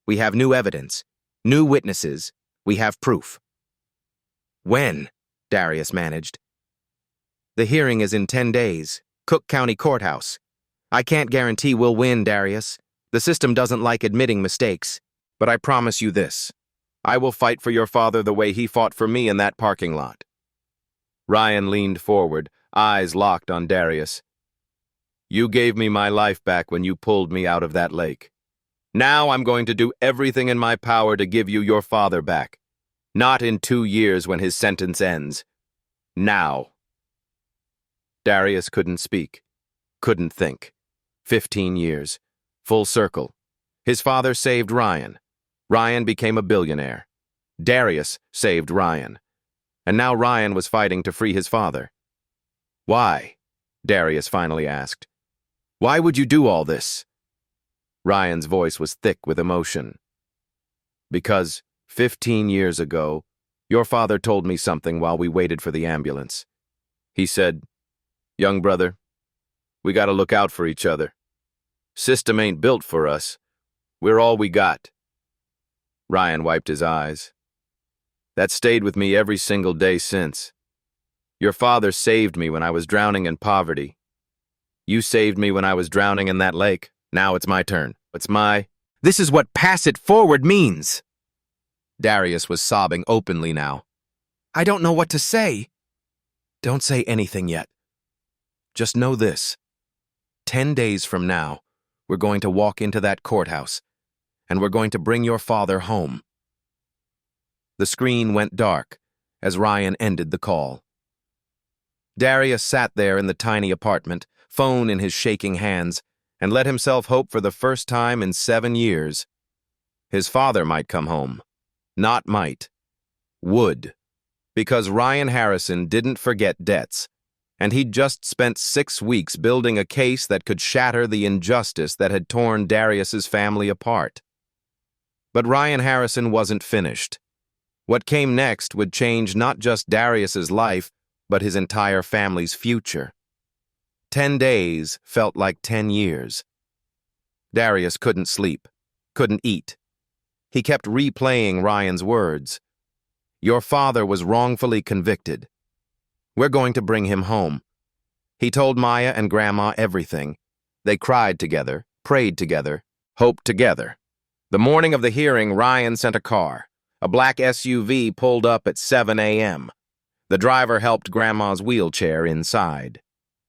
We have new evidence, new witnesses, we have proof. When? Darius managed. The hearing is in 10 days, Cook County Courthouse. I can't guarantee we'll win, Darius. The system doesn't like admitting mistakes. But I promise you this. I will fight for your father the way he fought for me in that parking lot. Ryan leaned forward, eyes locked on Darius. You gave me my life back when you pulled me out of that lake. Now I'm going to do everything in my power to give you your father back. Not in 2 years when his sentence ends. Now. Darius couldn't speak, couldn't think. 15 years. Full circle. His father saved Ryan. Ryan became a billionaire. Darius saved Ryan. And now Ryan was fighting to free his father. Why? Darius finally asked. Why would you do all this? Ryan's voice was thick with emotion. Because 15 years ago, your father told me something while we waited for the ambulance. He said, young brother, we gotta look out for each other. System ain't built for us. We're all we got. Ryan wiped his eyes. That stayed with me every single day since. Your father saved me when I was drowning in poverty. You saved me when I was drowning in that lake. Now it's my turn. This is what pass it forward means. Darius was sobbing openly now. I don't know what to say. Don't say anything yet. Just know this. 10 days from now, we're going to walk into that courthouse, and we're going to bring your father home. The screen went dark as Ryan ended the call. Darius sat there in the tiny apartment, phone in his shaking hands, and let himself hope for the first time in 7 years. His father might come home. Not might. Would. Because Ryan Harrison didn't forget debts, and he'd just spent 6 weeks building a case that could shatter the injustice that had torn Darius's family apart. But Ryan Harrison wasn't finished. What came next would change not just Darius's life, but his entire family's future. 10 days felt like 10 years. Darius couldn't sleep, couldn't eat. He kept replaying Ryan's words. Your father was wrongfully convicted. We're going to bring him home. He told Maya and Grandma everything. They cried together, prayed together, hoped together. The morning of the hearing, Ryan sent a car. A black SUV pulled up at 7 a.m. The driver helped Grandma's wheelchair inside.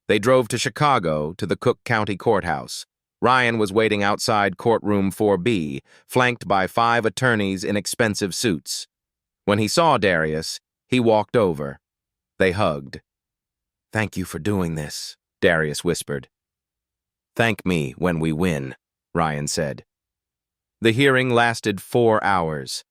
They drove to Chicago, to the Cook County Courthouse. Ryan was waiting outside courtroom 4B, flanked by 5 attorneys in expensive suits. When he saw Darius, he walked over. They hugged. "Thank you for doing this," Darius whispered. "Thank me when we win," Ryan said. The hearing lasted 4 hours.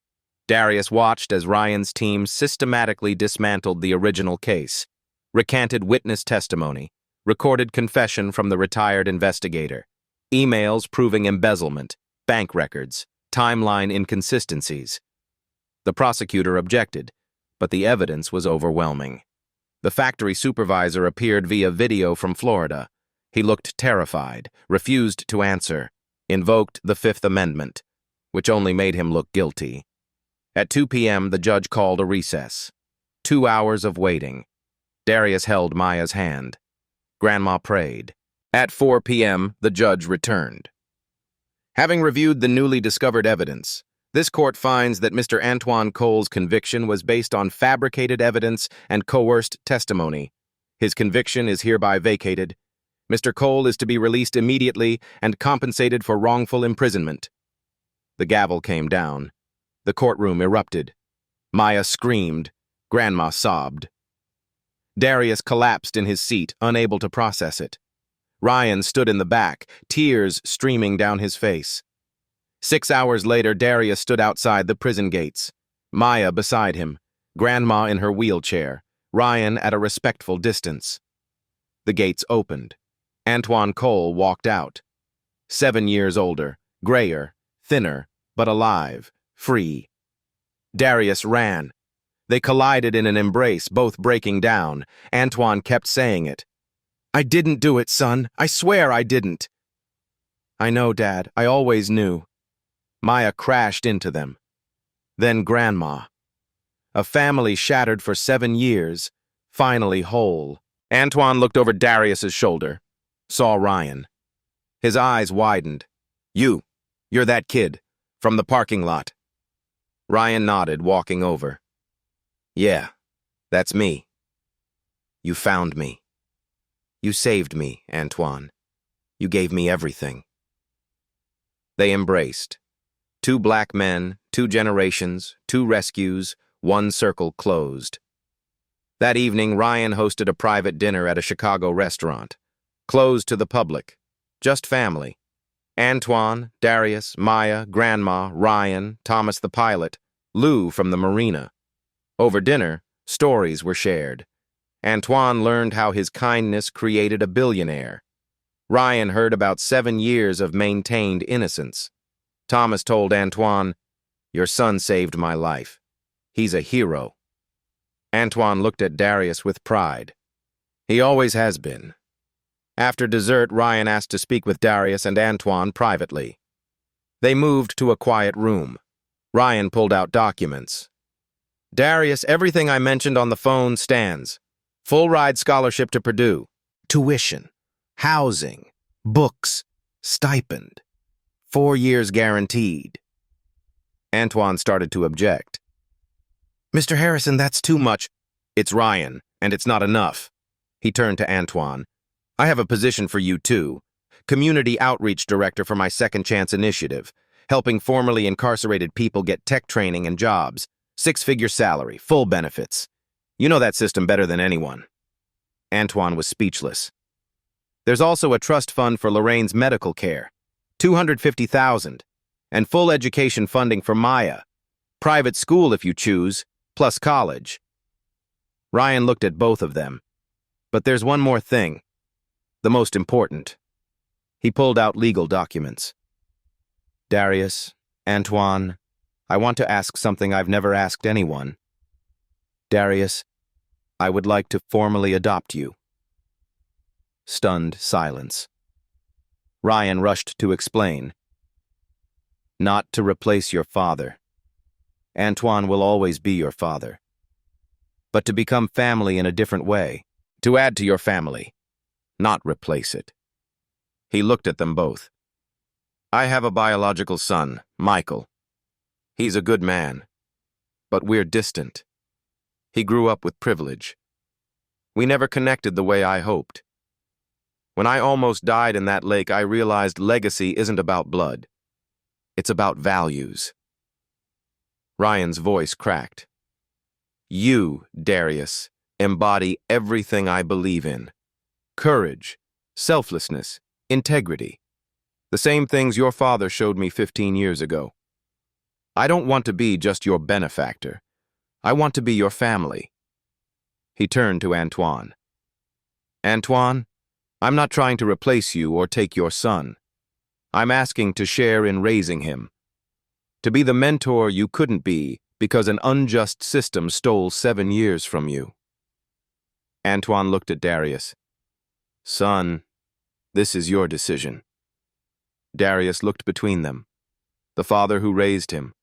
Darius watched as Ryan's team systematically dismantled the original case, recanted witness testimony, recorded confession from the retired investigator, emails proving embezzlement, bank records, timeline inconsistencies. The prosecutor objected, but the evidence was overwhelming. The factory supervisor appeared via video from Florida. He looked terrified, refused to answer, invoked the Fifth Amendment, which only made him look guilty. At 2 p.m., the judge called a recess. 2 hours of waiting. Darius held Maya's hand. Grandma prayed. At 4 p.m., the judge returned. Having reviewed the newly discovered evidence, this court finds that Mr. Antoine Cole's conviction was based on fabricated evidence and coerced testimony. His conviction is hereby vacated. Mr. Cole is to be released immediately and compensated for wrongful imprisonment. The gavel came down. The courtroom erupted. Maya screamed. Grandma sobbed. Darius collapsed in his seat, unable to process it. Ryan stood in the back, tears streaming down his face. 6 hours later, Darius stood outside the prison gates. Maya beside him, Grandma in her wheelchair, Ryan at a respectful distance. The gates opened. Antoine Cole walked out. 7 years older, grayer, thinner, but alive, free. Darius ran. They collided in an embrace, both breaking down. Antoine kept saying it. "I didn't do it, son. I swear I didn't." "I know, Dad. I always knew." Maya crashed into them. Then Grandma. A family shattered for 7 years, finally whole. Antoine looked over Darius's shoulder, saw Ryan. His eyes widened. You're that kid, from the parking lot." Ryan nodded, walking over. "Yeah, that's me. You found me. You saved me, Antoine. You gave me everything." They embraced. 2 black men, 2 generations, 2 rescues, 1 circle closed. That evening, Ryan hosted a private dinner at a Chicago restaurant. Closed to the public. Just family. Antoine, Darius, Maya, Grandma, Ryan, Thomas the pilot, Lou from the marina. Over dinner, stories were shared. Antoine learned how his kindness created a billionaire. Ryan heard about 7 years of maintained innocence. Thomas told Antoine, "Your son saved my life. He's a hero." Antoine looked at Darius with pride. He always has been. After dessert, Ryan asked to speak with Darius and Antoine privately. They moved to a quiet room. Ryan pulled out documents. "Darius, everything I mentioned on the phone stands. Full ride scholarship to Purdue. Tuition, housing, books, stipend. 4 years guaranteed." Antoine started to object. "Mr. Harrison, that's too much." "It's Ryan, and it's not enough." He turned to Antoine. "I have a position for you, too. Community Outreach Director for my Second Chance initiative, helping formerly incarcerated people get tech training and jobs. 6-figure salary, full benefits. You know that system better than anyone." Antoine was speechless. "There's also a trust fund for Lorraine's medical care, $250,000, and full education funding for Maya. Private school if you choose, plus college." Ryan looked at both of them. "But there's one more thing. The most important." He pulled out legal documents. "Darius, Antoine, I want to ask something I've never asked anyone. Darius, I would like to formally adopt you." Stunned silence. Ryan rushed to explain. "Not to replace your father. Antoine will always be your father. But to become family in a different way. To add to your family, not replace it." He looked at them both. "I have a biological son, Michael. He's a good man, but we're distant. He grew up with privilege. We never connected the way I hoped. When I almost died in that lake, I realized legacy isn't about blood. It's about values." Ryan's voice cracked. "You, Darius, embody everything I believe in. Courage, selflessness, integrity. The same things your father showed me 15 years ago. I don't want to be just your benefactor. I want to be your family. He turned to Antoine. Antoine, I'm not trying to replace you or take your son. I'm asking to share in raising him. To be the mentor you couldn't be because an unjust system stole 7 years from you. Antoine looked at Darius. Son, this is your decision. Darius looked between them. The father who raised him.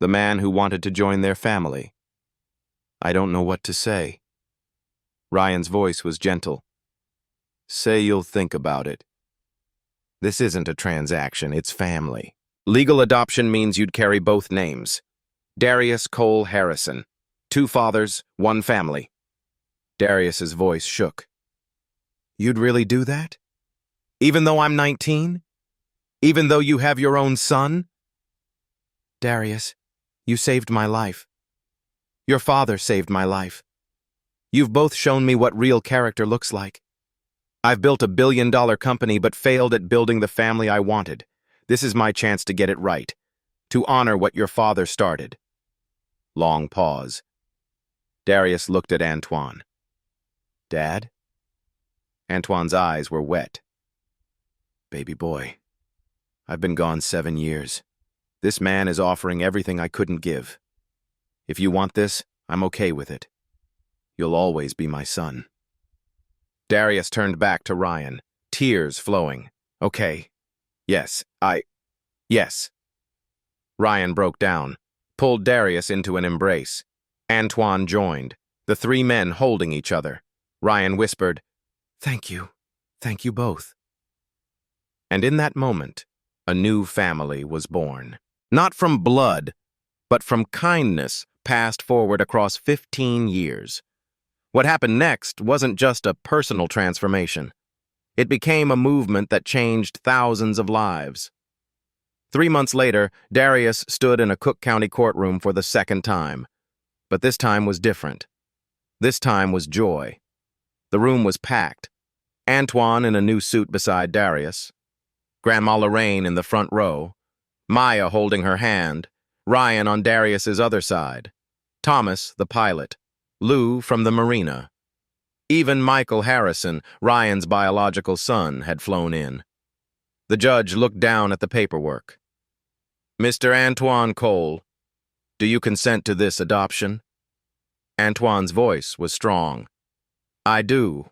The man who wanted to join their family. I don't know what to say. Ryan's voice was gentle. Say you'll think about it. This isn't a transaction, it's family. Legal adoption means you'd carry both names. Darius Cole Harrison. 2 fathers, 1 family. Darius's voice shook. You'd really do that? Even though I'm 19? Even though you have your own son? Darius, you saved my life. Your father saved my life. You've both shown me what real character looks like. I've built a billion-dollar company but failed at building the family I wanted. This is my chance to get it right, to honor what your father started. Long pause. Darius looked at Antoine. Dad? Antoine's eyes were wet. Baby boy, I've been gone 7 years. This man is offering everything I couldn't give. If you want this, I'm okay with it. You'll always be my son. Darius turned back to Ryan, tears flowing. Okay. Yes. Yes. Ryan broke down, pulled Darius into an embrace. Antoine joined, the 3 men holding each other. Ryan whispered, Thank you. Thank you both. And in that moment, a new family was born. Not from blood, but from kindness passed forward across 15 years. What happened next wasn't just a personal transformation. It became a movement that changed thousands of lives. 3 months later, Darius stood in a Cook County courtroom for the 2nd time. But this time was different. This time was joy. The room was packed. Antoine in a new suit beside Darius. Grandma Lorraine in the front row. Maya holding her hand. Ryan on Darius's other side. Thomas, the pilot. Lou from the marina. Even Michael Harrison, Ryan's biological son, had flown in. The judge looked down at the paperwork. Mr. Antoine Cole, do you consent to this adoption? Antoine's voice was strong. I do.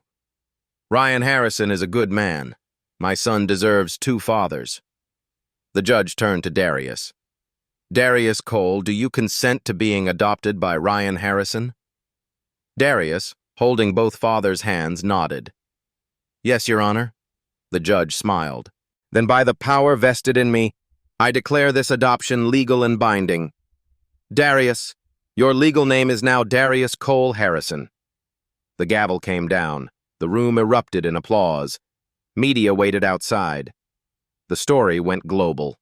Ryan Harrison is a good man. My son deserves 2 fathers. The judge turned to Darius. Darius Cole, do you consent to being adopted by Ryan Harrison? Darius, holding both fathers' hands, nodded. Yes, Your Honor. The judge smiled. Then by the power vested in me, I declare this adoption legal and binding. Darius, your legal name is now Darius Cole Harrison. The gavel came down. The room erupted in applause. Media waited outside. The story went global.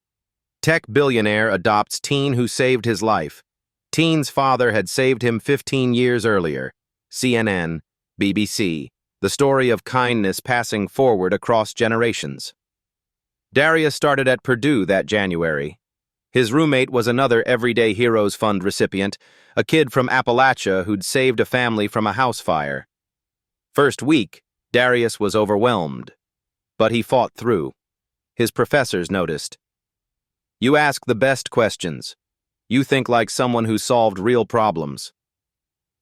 Tech billionaire adopts teen who saved his life. Teen's father had saved him 15 years earlier. CNN, BBC, the story of kindness passing forward across generations. Darius started at Purdue that January. His roommate was another Everyday Heroes Fund recipient, a kid from Appalachia who'd saved a family from a house fire. First week, Darius was overwhelmed, but he fought through. His professors noticed. You ask the best questions. You think like someone who solved real problems.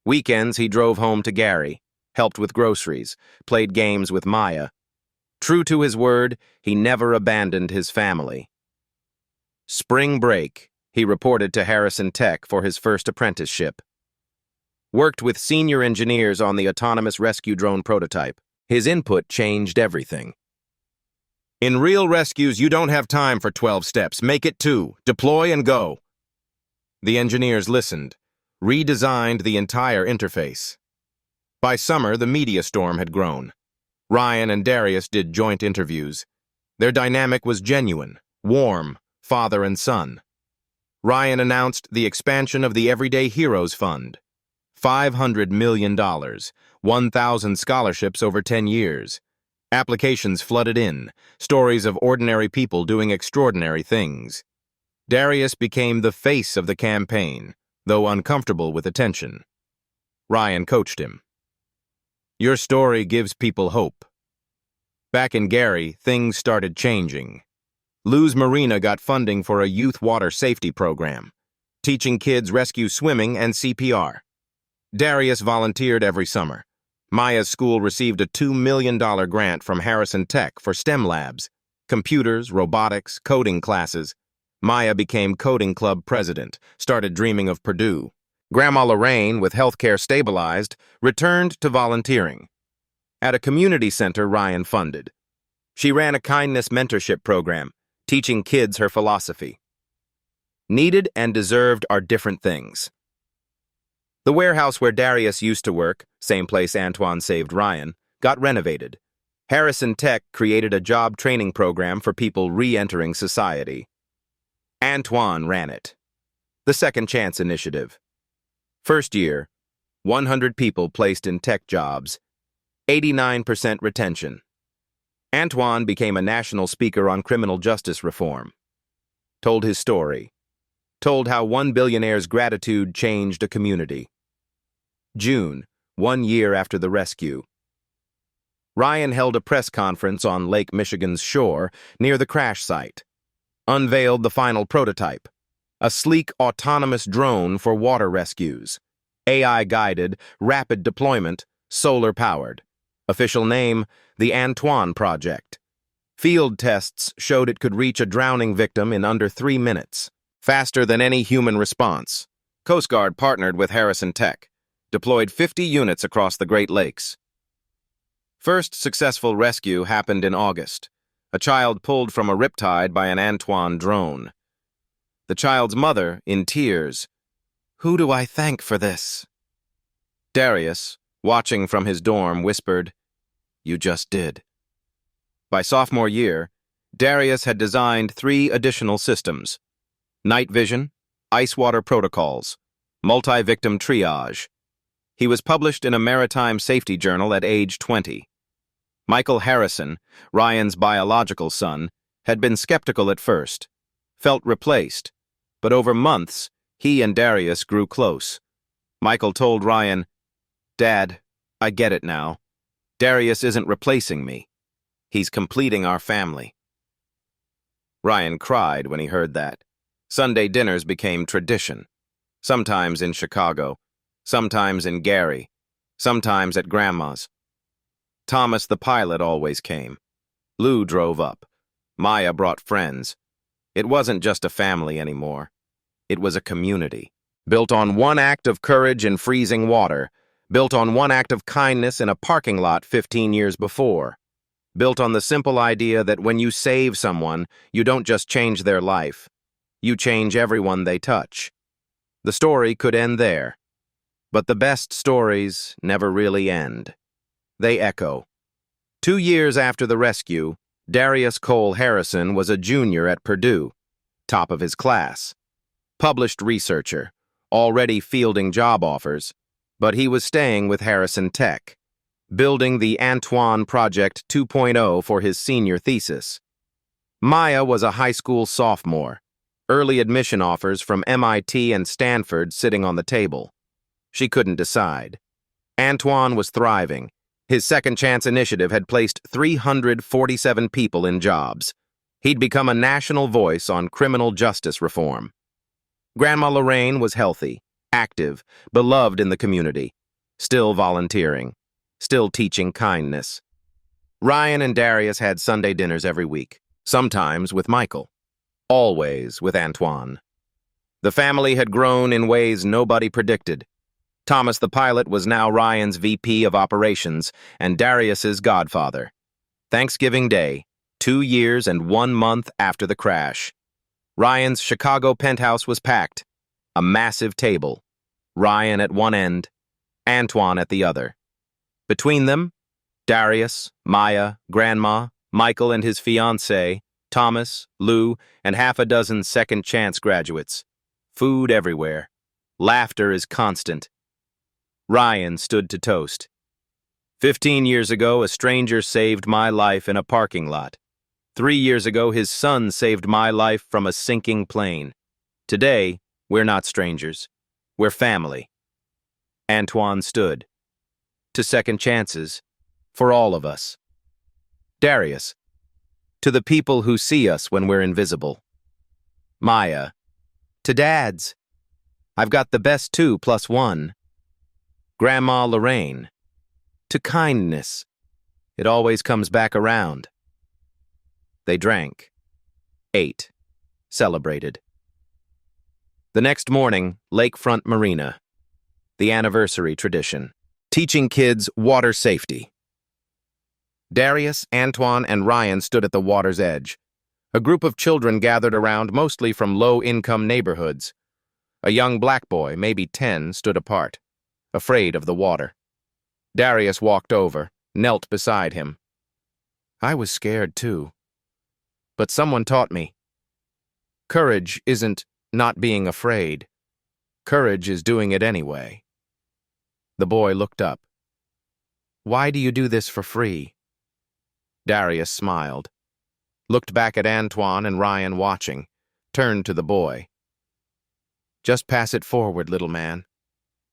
Weekends, he drove home to Gary, helped with groceries, played games with Maya. True to his word, he never abandoned his family. Spring break, he reported to Harrison Tech for his first apprenticeship. Worked with senior engineers on the autonomous rescue drone prototype. His input changed everything. In real rescues, you don't have time for 12 steps. Make it 2. Deploy and go. The engineers listened, redesigned the entire interface. By summer, the media storm had grown. Ryan and Darius did joint interviews. Their dynamic was genuine, warm, father and son. Ryan announced the expansion of the Everyday Heroes Fund. $500 million, 1,000 scholarships over 10 years. Applications flooded in, stories of ordinary people doing extraordinary things. Darius became the face of the campaign, though uncomfortable with attention. Ryan coached him. Your story gives people hope. Back in Gary, things started changing. Luz Marina got funding for a youth water safety program, teaching kids rescue swimming and CPR. Darius volunteered every summer. Maya's school received a $2 million grant from Harrison Tech for STEM labs, computers, robotics, coding classes. Maya became coding club president, started dreaming of Purdue. Grandma Lorraine, with healthcare stabilized, returned to volunteering. At a community center Ryan funded, she ran a kindness mentorship program, teaching kids her philosophy. Needed and deserved are different things. The warehouse where Darius used to work, same place Antoine saved Ryan, got renovated. Harrison Tech created a job training program for people re-entering society. Antoine ran it. The Second Chance Initiative. First year, 100 people placed in tech jobs, 89% retention. Antoine became a national speaker on criminal justice reform. Told his story. Told how one billionaire's gratitude changed a community. June, 1 year after the rescue. Ryan held a press conference on Lake Michigan's shore near the crash site. Unveiled the final prototype, a sleek autonomous drone for water rescues. AI-guided, rapid deployment, solar-powered. Official name, the Antoine Project. Field tests showed it could reach a drowning victim in under 3 minutes, faster than any human response. Coast Guard partnered with Harrison Tech, deployed 50 units across the Great Lakes. First successful rescue happened in August. A child pulled from a riptide by an Antoine drone. The child's mother, in tears, "Who do I thank for this?" Darius, watching from his dorm, whispered, "You just did." By sophomore year, Darius had designed 3 additional systems: night vision, ice water protocols, multi-victim triage. He was published in a maritime safety journal at age 20. Michael Harrison, Ryan's biological son, had been skeptical at first, felt replaced, but over months, he and Darius grew close. Michael told Ryan, "Dad, I get it now. Darius isn't replacing me. He's completing our family." Ryan cried when he heard that. Sunday dinners became tradition, sometimes in Chicago, sometimes in Gary, sometimes at Grandma's. Thomas the pilot always came. Lou drove up. Maya brought friends. It wasn't just a family anymore. It was a community, built on one act of courage in freezing water, built on one act of kindness in a parking lot 15 years before, built on the simple idea that when you save someone, you don't just change their life. You change everyone they touch. The story could end there, but the best stories never really end. They echo. 2 years after the rescue, Darius Cole Harrison was a junior at Purdue, top of his class. Published researcher, already fielding job offers, but he was staying with Harrison Tech, building the Antoine Project 2.0 for his senior thesis. Maya was a high school sophomore, early admission offers from MIT and Stanford sitting on the table. She couldn't decide. Antoine was thriving. His Second Chance Initiative had placed 347 people in jobs. He'd become a national voice on criminal justice reform. Grandma Lorraine was healthy, active, beloved in the community, still volunteering, still teaching kindness. Ryan and Darius had Sunday dinners every week, sometimes with Michael, always with Antoine. The family had grown in ways nobody predicted. Thomas the pilot was now Ryan's VP of operations and Darius's godfather. Thanksgiving Day, 2 years and 1 month after the crash. Ryan's Chicago penthouse was packed. A massive table. Ryan at one end, Antoine at the other. Between them, Darius, Maya, Grandma, Michael and his fiancée, Thomas, Lou, and half a dozen Second Chance graduates. Food everywhere. Laughter is constant. Ryan stood to toast. 15 years ago, a stranger saved my life in a parking lot. 3 years ago, his son saved my life from a sinking plane. Today, we're not strangers. We're family. Antoine stood. To second chances, for all of us. Darius. To the people who see us when we're invisible. Maya. To dads. I've got the best 2 plus 1. Grandma Lorraine. To kindness. It always comes back around. They drank. Ate. Celebrated. The next morning, Lakefront Marina. The anniversary tradition. Teaching kids water safety. Darius, Antoine, and Ryan stood at the water's edge. A group of children gathered around, mostly from low-income neighborhoods. A young black boy, maybe 10, stood apart, afraid of the water. Darius walked over, knelt beside him. I was scared too. But someone taught me. Courage isn't not being afraid. Courage is doing it anyway. The boy looked up. Why do you do this for free? Darius smiled, looked back at Antoine and Ryan watching, turned to the boy. Just pass it forward, little man.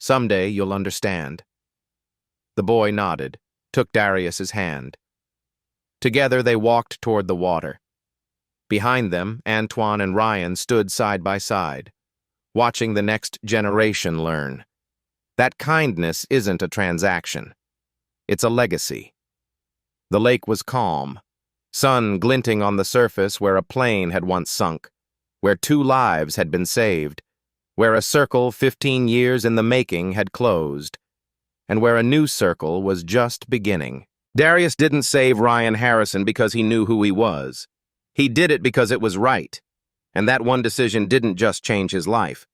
Someday you'll understand. The boy nodded, took Darius's hand. Together they walked toward the water. Behind them, Antoine and Ryan stood side by side, watching the next generation learn. That kindness isn't a transaction. It's a legacy. The lake was calm, sun glinting on the surface where a plane had once sunk, where 2 lives had been saved, where a circle 15 years in the making had closed, and where a new circle was just beginning. Darius didn't save Ryan Harrison because he knew who he was. He did it because it was right, and that one decision didn't just change his life.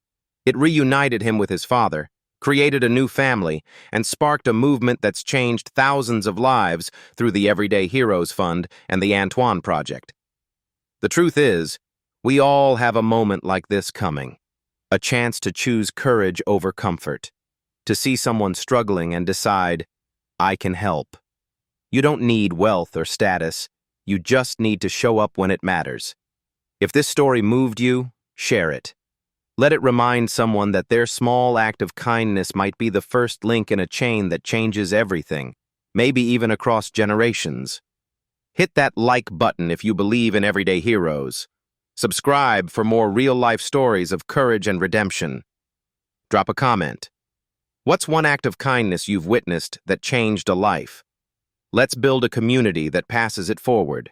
It reunited him with his father, created a new family, and sparked a movement that's changed thousands of lives through the Everyday Heroes Fund and the Antoine Project. The truth is, we all have a moment like this coming, a chance to choose courage over comfort, to see someone struggling and decide, I can help. You don't need wealth or status, you just need to show up when it matters. If this story moved you, share it. Let it remind someone that their small act of kindness might be the first link in a chain that changes everything, maybe even across generations. Hit that like button if you believe in everyday heroes. Subscribe for more real-life stories of courage and redemption. Drop a comment. What's one act of kindness you've witnessed that changed a life? Let's build a community that passes it forward.